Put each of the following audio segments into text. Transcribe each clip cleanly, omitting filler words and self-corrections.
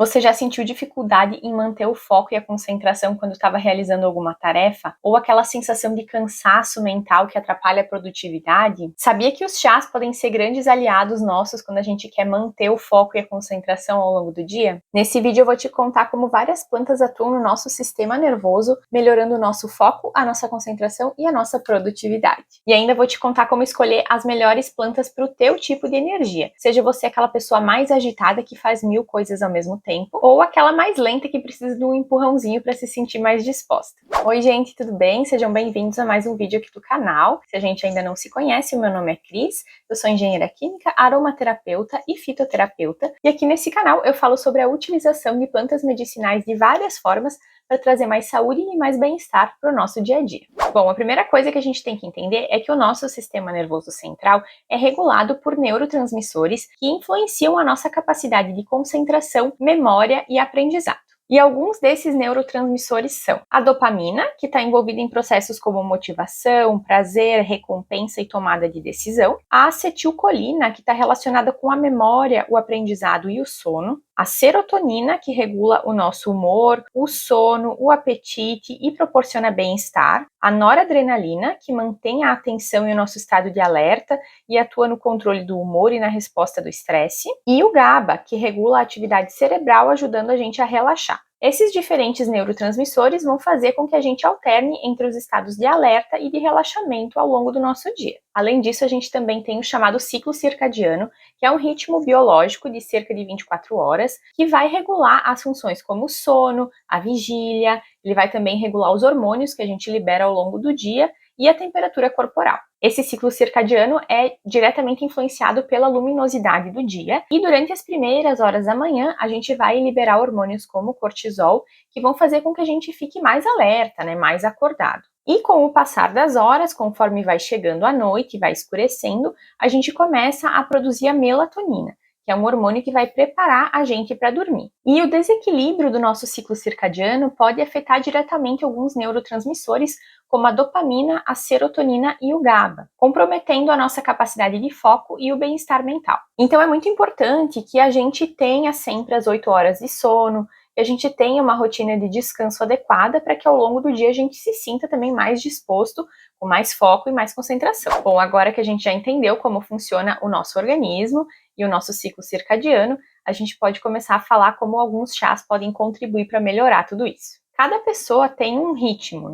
Você já sentiu dificuldade em manter o foco e a concentração quando estava realizando alguma tarefa? Ou aquela sensação de cansaço mental que atrapalha a produtividade? Sabia que os chás podem ser grandes aliados nossos quando a gente quer manter o foco e a concentração ao longo do dia? Nesse vídeo eu vou te contar como várias plantas atuam no nosso sistema nervoso, melhorando o nosso foco, a nossa concentração e a nossa produtividade. E ainda vou te contar como escolher as melhores plantas para o teu tipo de energia. Seja você aquela pessoa mais agitada que faz 1000 coisas ao mesmo tempo, ou aquela mais lenta que precisa de um empurrãozinho para se sentir mais disposta. Oi gente, tudo bem? Sejam bem-vindos a mais um vídeo aqui do canal. Se a gente ainda não se conhece, o meu nome é Cris, eu sou engenheira química, aromaterapeuta e fitoterapeuta, e aqui nesse canal eu falo sobre a utilização de plantas medicinais de várias formas para trazer mais saúde e mais bem-estar para o nosso dia a dia. Bom, a primeira coisa que a gente tem que entender é que o nosso sistema nervoso central é regulado por neurotransmissores que influenciam a nossa capacidade de concentração, memória e aprendizado. E alguns desses neurotransmissores são a dopamina, que está envolvida em processos como motivação, prazer, recompensa e tomada de decisão, a acetilcolina, que está relacionada com a memória, o aprendizado e o sono, a serotonina, que regula o nosso humor, o sono, o apetite e proporciona bem-estar, a noradrenalina, que mantém a atenção e o nosso estado de alerta e atua no controle do humor e na resposta do estresse, e o GABA, que regula a atividade cerebral, ajudando a gente a relaxar. Esses diferentes neurotransmissores vão fazer com que a gente alterne entre os estados de alerta e de relaxamento ao longo do nosso dia. Além disso, a gente também tem o chamado ciclo circadiano, que é um ritmo biológico de cerca de 24 horas, que vai regular as funções como o sono, a vigília, ele vai também regular os hormônios que a gente libera ao longo do dia e a temperatura corporal. Esse ciclo circadiano é diretamente influenciado pela luminosidade do dia e durante as primeiras horas da manhã a gente vai liberar hormônios como o cortisol, que vão fazer com que a gente fique mais alerta, mais acordado. E com o passar das horas, conforme vai chegando a noite e vai escurecendo, a gente começa a produzir a melatonina, que é um hormônio que vai preparar a gente para dormir. E o desequilíbrio do nosso ciclo circadiano pode afetar diretamente alguns neurotransmissores, como a dopamina, a serotonina e o GABA, comprometendo a nossa capacidade de foco e o bem-estar mental. Então é muito importante que a gente tenha sempre as 8 horas de sono, que a gente tenha uma rotina de descanso adequada para que ao longo do dia a gente se sinta também mais disposto, com mais foco e mais concentração. Bom, agora que a gente já entendeu como funciona o nosso organismo e o nosso ciclo circadiano, a gente pode começar a falar como alguns chás podem contribuir para melhorar tudo isso. Cada pessoa tem um ritmo,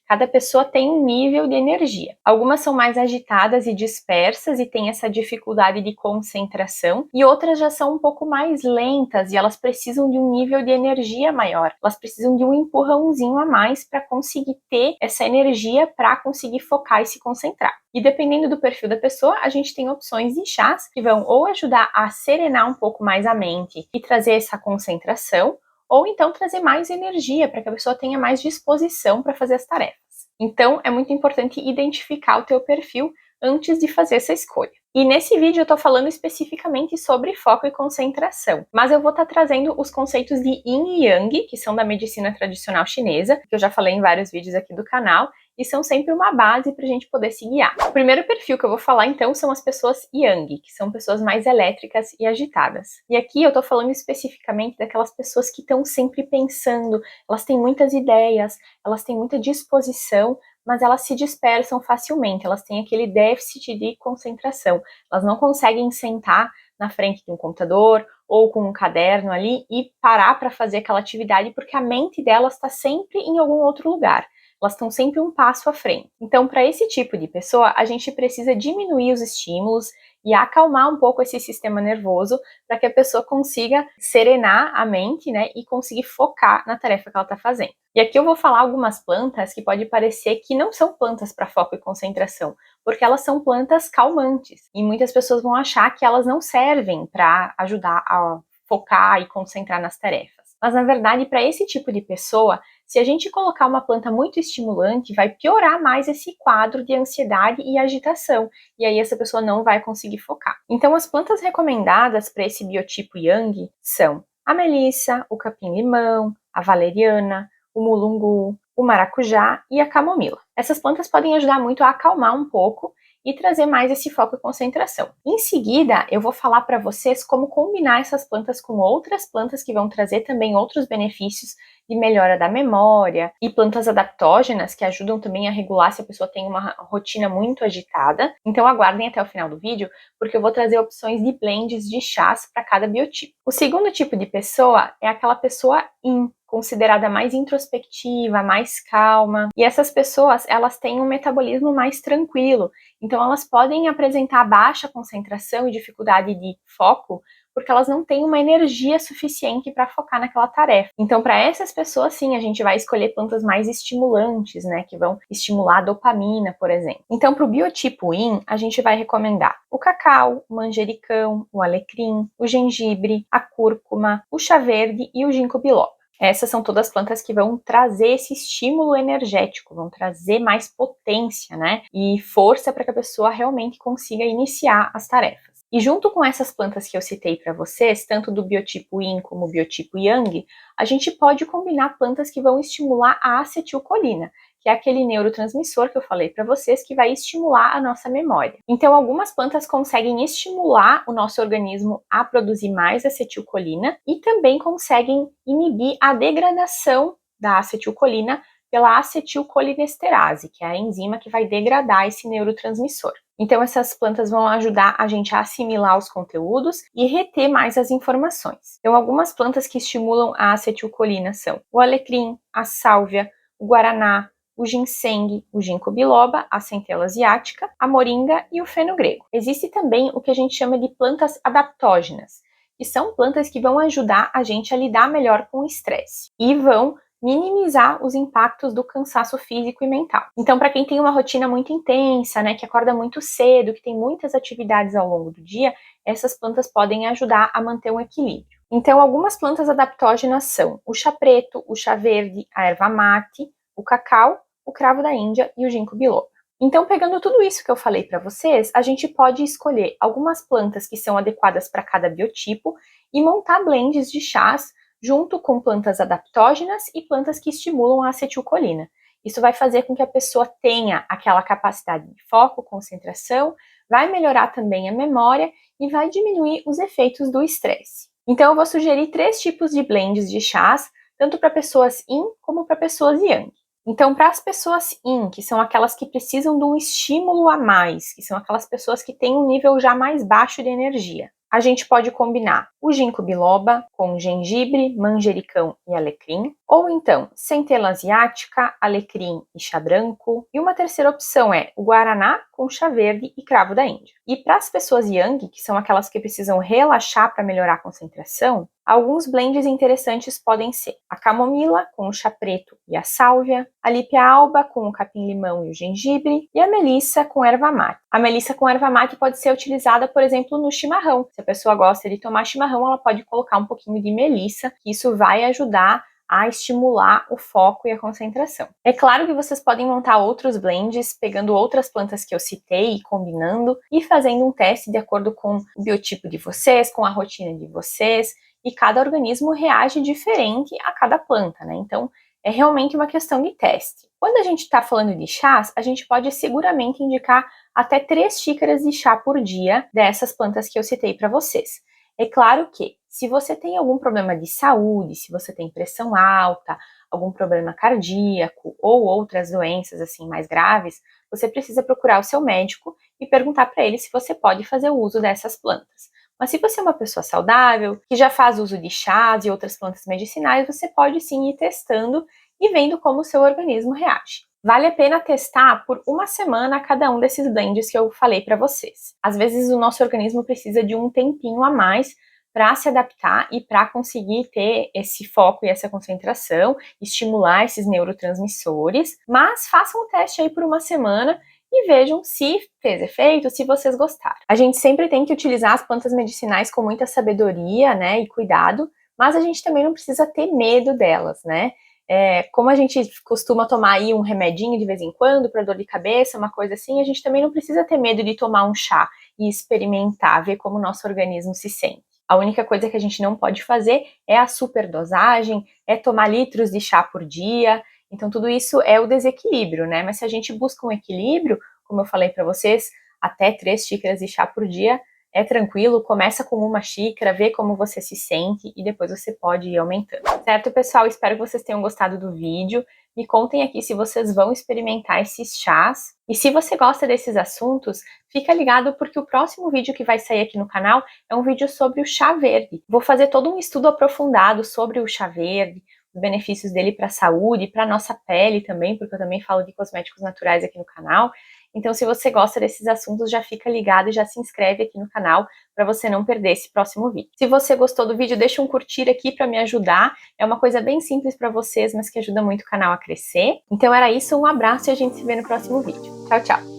Cada pessoa tem um nível de energia. Algumas são mais agitadas e dispersas e têm essa dificuldade de concentração, e outras já são um pouco mais lentas e elas precisam de um nível de energia maior. Elas precisam de um empurrãozinho a mais para conseguir ter essa energia para conseguir focar e se concentrar. E dependendo do perfil da pessoa, a gente tem opções de chás que vão ou ajudar a serenar um pouco mais a mente e trazer essa concentração, ou então trazer mais energia para que a pessoa tenha mais disposição para fazer as tarefas. Então, é muito importante identificar o teu perfil antes de fazer essa escolha. E nesse vídeo eu estou falando especificamente sobre foco e concentração, mas eu vou estar trazendo os conceitos de Yin e Yang, que são da medicina tradicional chinesa, que eu já falei em vários vídeos aqui do canal, e são sempre uma base para a gente poder se guiar. O primeiro perfil que eu vou falar, então, são as pessoas Yang, que são pessoas mais elétricas e agitadas. E aqui eu estou falando especificamente daquelas pessoas que estão sempre pensando, elas têm muitas ideias, elas têm muita disposição, mas elas se dispersam facilmente, elas têm aquele déficit de concentração. Elas não conseguem sentar na frente de um computador ou com um caderno ali e parar para fazer aquela atividade, porque a mente delas está sempre em algum outro lugar. Elas estão sempre um passo à frente. Então, para esse tipo de pessoa, a gente precisa diminuir os estímulos e acalmar um pouco esse sistema nervoso para que a pessoa consiga serenar a mente, e conseguir focar na tarefa que ela está fazendo. E aqui eu vou falar algumas plantas que pode parecer que não são plantas para foco e concentração, porque elas são plantas calmantes. E muitas pessoas vão achar que elas não servem para ajudar a focar e concentrar nas tarefas. Mas, na verdade, para esse tipo de pessoa, se a gente colocar uma planta muito estimulante, vai piorar mais esse quadro de ansiedade e agitação, e aí essa pessoa não vai conseguir focar. Então, as plantas recomendadas para esse biotipo Yang são a melissa, o capim-limão, a valeriana, o mulungu, o maracujá e a camomila. Essas plantas podem ajudar muito a acalmar um pouco e trazer mais esse foco e concentração. Em seguida, eu vou falar para vocês como combinar essas plantas com outras plantas que vão trazer também outros benefícios de melhora da memória e plantas adaptógenas que ajudam também a regular se a pessoa tem uma rotina muito agitada. Então aguardem até o final do vídeo, porque eu vou trazer opções de blends de chás para cada biotipo. O segundo tipo de pessoa é aquela pessoa Yin, considerada mais introspectiva, mais calma. E essas pessoas, elas têm um metabolismo mais tranquilo. Então elas podem apresentar baixa concentração e dificuldade de foco, porque elas não têm uma energia suficiente para focar naquela tarefa. Então, para essas pessoas, sim, a gente vai escolher plantas mais estimulantes, né, que vão estimular a dopamina, por exemplo. Então, para o biotipo Yin, a gente vai recomendar o cacau, o manjericão, o alecrim, o gengibre, a cúrcuma, o chá verde e o ginkgo biloba. Essas são todas plantas que vão trazer esse estímulo energético, vão trazer mais potência, né, e força para que a pessoa realmente consiga iniciar as tarefas. E junto com essas plantas que eu citei para vocês, tanto do biotipo Yin como do biotipo Yang, a gente pode combinar plantas que vão estimular a acetilcolina, que é aquele neurotransmissor que eu falei para vocês que vai estimular a nossa memória. Então, algumas plantas conseguem estimular o nosso organismo a produzir mais acetilcolina e também conseguem inibir a degradação da acetilcolina pela acetilcolinesterase, que é a enzima que vai degradar esse neurotransmissor. Então, essas plantas vão ajudar a gente a assimilar os conteúdos e reter mais as informações. Então, algumas plantas que estimulam a acetilcolina são o alecrim, a sálvia, o guaraná, o ginseng, o ginkgo biloba, a centela asiática, a moringa e o feno-grego. Existe também o que a gente chama de plantas adaptógenas, que são plantas que vão ajudar a gente a lidar melhor com o estresse e vão minimizar os impactos do cansaço físico e mental. Então, para quem tem uma rotina muito intensa, né, que acorda muito cedo, que tem muitas atividades ao longo do dia, essas plantas podem ajudar a manter um equilíbrio. Então, algumas plantas adaptógenas são o chá preto, o chá verde, a erva mate, o cacau, o cravo da Índia e o ginkgo biloba. Então, pegando tudo isso que eu falei para vocês, a gente pode escolher algumas plantas que são adequadas para cada biotipo e montar blends de chás junto com plantas adaptógenas e plantas que estimulam a acetilcolina. Isso vai fazer com que a pessoa tenha aquela capacidade de foco, concentração, vai melhorar também a memória e vai diminuir os efeitos do estresse. Então, eu vou sugerir 3 tipos de blends de chás, tanto para pessoas Yin como para pessoas Yang. Então, para as pessoas Yin, que são aquelas que precisam de um estímulo a mais, que são aquelas pessoas que têm um nível já mais baixo de energia, a gente pode combinar o ginkgo biloba com gengibre, manjericão e alecrim, ou então centela asiática, alecrim e chá branco. E uma terceira opção é o guaraná com chá verde e cravo da Índia. E para as pessoas yang, que são aquelas que precisam relaxar para melhorar a concentração, alguns blends interessantes podem ser a camomila com o chá preto e a sálvia, a lípia alba com o capim-limão e o gengibre e a melissa com erva mate. A melissa com erva mate pode ser utilizada, por exemplo, no chimarrão. Se a pessoa gosta de tomar chimarrão, ela pode colocar um pouquinho de melissa, que isso vai ajudar a estimular o foco e a concentração. É claro que vocês podem montar outros blends, pegando outras plantas que eu citei, combinando e fazendo um teste de acordo com o biotipo de vocês, com a rotina de vocês, e cada organismo reage diferente a cada planta, né? Então, é realmente uma questão de teste. Quando a gente está falando de chás, a gente pode seguramente indicar até 3 xícaras de chá por dia dessas plantas que eu citei para vocês. É claro que, se você tem algum problema de saúde, se você tem pressão alta, algum problema cardíaco ou outras doenças assim mais graves, você precisa procurar o seu médico e perguntar para ele se você pode fazer o uso dessas plantas. Mas se você é uma pessoa saudável, que já faz uso de chás e outras plantas medicinais, você pode sim ir testando e vendo como o seu organismo reage. Vale a pena testar por 1 semana cada um desses blends que eu falei para vocês. Às vezes o nosso organismo precisa de um tempinho a mais para se adaptar e para conseguir ter esse foco e essa concentração, estimular esses neurotransmissores, mas façam o teste aí por 1 semana e vejam se fez efeito, se vocês gostaram. A gente sempre tem que utilizar as plantas medicinais com muita sabedoria, né, e cuidado, mas a gente também não precisa ter medo delas, né? Como a gente costuma tomar aí um remedinho de vez em quando para dor de cabeça, uma coisa assim, a gente também não precisa ter medo de tomar um chá e experimentar, ver como o nosso organismo se sente. A única coisa que a gente não pode fazer é a superdosagem, é tomar litros de chá por dia. Então tudo isso é o desequilíbrio, né? Mas se a gente busca um equilíbrio, como eu falei para vocês, até 3 xícaras de chá por dia, é tranquilo, começa com 1 xícara, vê como você se sente e depois você pode ir aumentando. Certo, pessoal? Espero que vocês tenham gostado do vídeo. Me contem aqui se vocês vão experimentar esses chás. E se você gosta desses assuntos, fica ligado porque o próximo vídeo que vai sair aqui no canal é um vídeo sobre o chá verde. Vou fazer todo um estudo aprofundado sobre o chá verde, os benefícios dele para a saúde, para a nossa pele também, porque eu também falo de cosméticos naturais aqui no canal. Então, se você gosta desses assuntos, já fica ligado e já se inscreve aqui no canal para você não perder esse próximo vídeo. Se você gostou do vídeo, deixa um curtir aqui para me ajudar. É uma coisa bem simples para vocês, mas que ajuda muito o canal a crescer. Então era isso, um abraço e a gente se vê no próximo vídeo. Tchau, tchau!